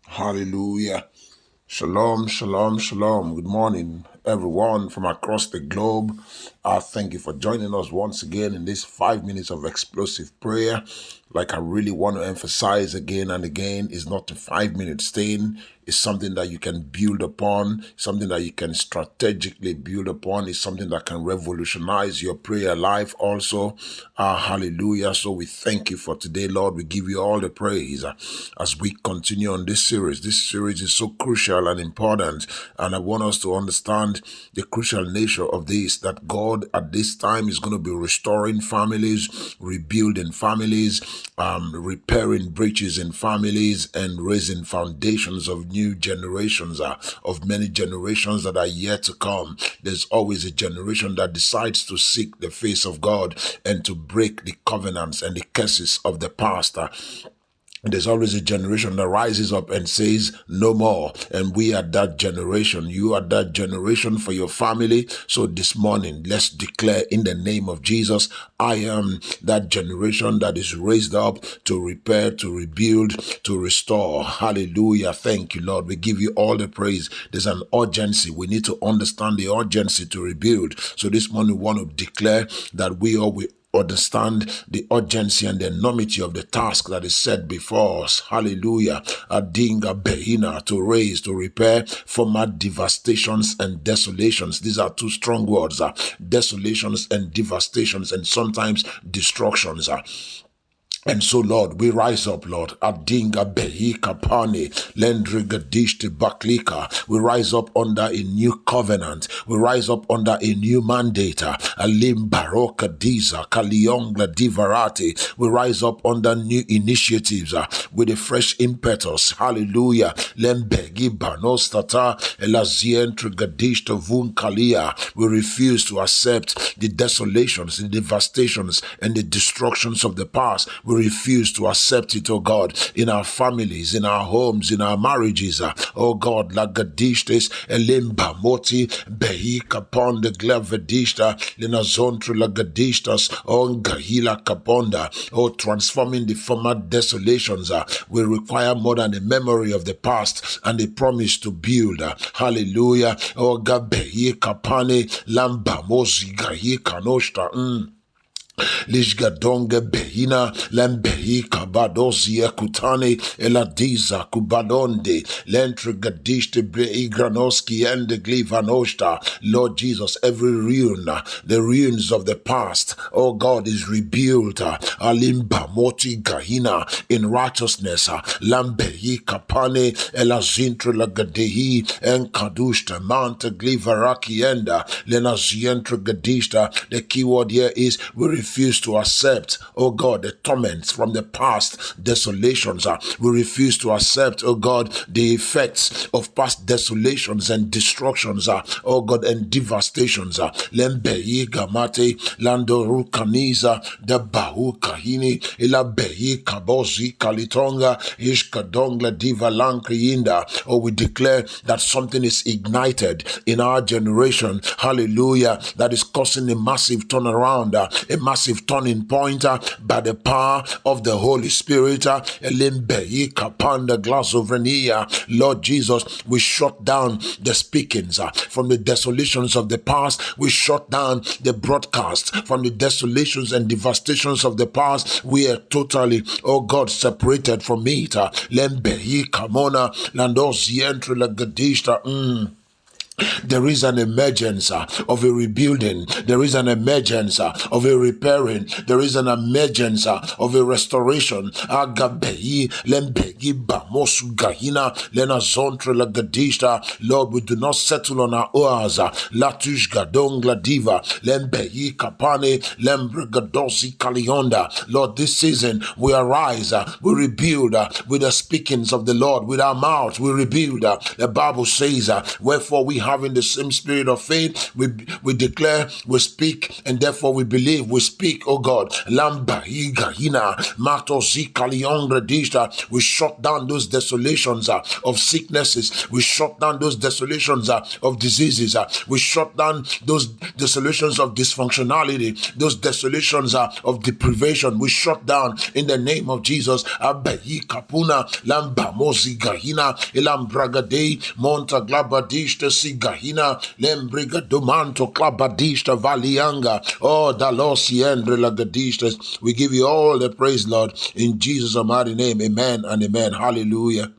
Hallelujah. Shalom, shalom, shalom. Good morning, everyone from across the globe. Thank you for joining us once again in this 5 minutes of explosive prayer. Like I really want to emphasize again and again, is not a 5 minute thing. It's something that you can build upon, something that you can strategically build upon. It's something that can revolutionize your prayer life also. Hallelujah. So we thank you for today, Lord. We give you all the praise as we continue on this series. This series is so crucial and important, and I want us to understand the crucial nature of this, that God at this time is going to be restoring families, rebuilding families, repairing breaches in families, and raising foundations of new generations, of many generations that are yet to come. There's always a generation that decides to seek the face of God and to break the covenants and the curses of the past. There's always a generation that rises up and says, no more. And we are that generation. You are that generation for your family. So this morning, let's declare in the name of Jesus, I am that generation that is raised up to repair, to rebuild, to restore. Hallelujah. Thank you, Lord. We give you all the praise. There's an urgency. We need to understand the urgency to rebuild. So this morning, we want to declare that we understand the urgency and the enormity of the task that is set before us. Hallelujah. Adinga behina, to raise, to repair former devastations and desolations. These are two strong words, desolations and devastations, and sometimes destructions. And so, Lord, we rise up, Lord. Adinga behi kapane, lendriga dishte baklika. We rise up under a new covenant. We rise up under a new mandate. Alim baroka diza kaliyongla divarati. We rise up under new initiatives with a fresh impetus. Hallelujah. Lembegi banostata elazien trigadishta vun kalia. We refuse to accept the desolations, the devastations, and the destructions of the past. We refuse to accept it, oh God, in our families, in our homes, in our marriages. Oh God, lagadishtes elimba moti behi kapon de glavadishta linazontru lagadishtas on gahila kaponda. Oh, transforming the former desolations will require more than a memory of the past and a promise to build. Hallelujah. Oh, gabehi kapane lamba mozi gahi kanoshta. Lishgadonga behina lembehi kabadosia kutani eladiza kubadonde lentrigadishte beigranoski and glivanoshta. Lord Jesus, every ruin, the ruins of the past, oh God, is rebuilt. Alimba moti gahina in righteousness. Lambehi kapane elazintra lagadehi and kadushta manta glivaraki enda lenazientra gadishta. The keyword here is we refuse to accept, oh God, the torments from the past desolations. We refuse to accept, oh God, the effects of past desolations and destructions, oh God, and devastations. Lembeyi gamate landoru kaniza the bahu kahini ilabeyi kabozi kalitonga ishkadongla diva lankriinda. Oh, we declare that something is ignited in our generation, hallelujah, that is causing a massive turnaround, a massive turning point by the power of the Holy Spirit. Lord Jesus, we shut down the speakings from the desolations of the past. We shut down the broadcast from the desolations and devastations of the past. We are totally, oh God, separated from it. There is an emergence of a rebuilding. There is an emergence of a repairing. There is an emergence of a restoration. Lord, we do not settle on our oars. Lord, this season we arise, we rebuild with the speakings of the Lord, with our mouths we rebuild. The Bible says, wherefore we have having the same spirit of faith, we declare, we speak, and therefore we believe. We speak, oh God. Lamba, Higa, Hina, Mato, Zika, Leon, we shut down those desolations of sicknesses. We shut down those desolations of diseases. We shut down those desolations of dysfunctionality, those desolations of deprivation. We shut down in the name of Jesus. Abehi kapuna lamba mozigahina elambragade monta glabadishta sigahina lembriga domanto klabadishta valianga. Oh, dalosi endre lagadishtas. We give you all the praise, Lord, in Jesus' mighty name. Amen and amen. Hallelujah.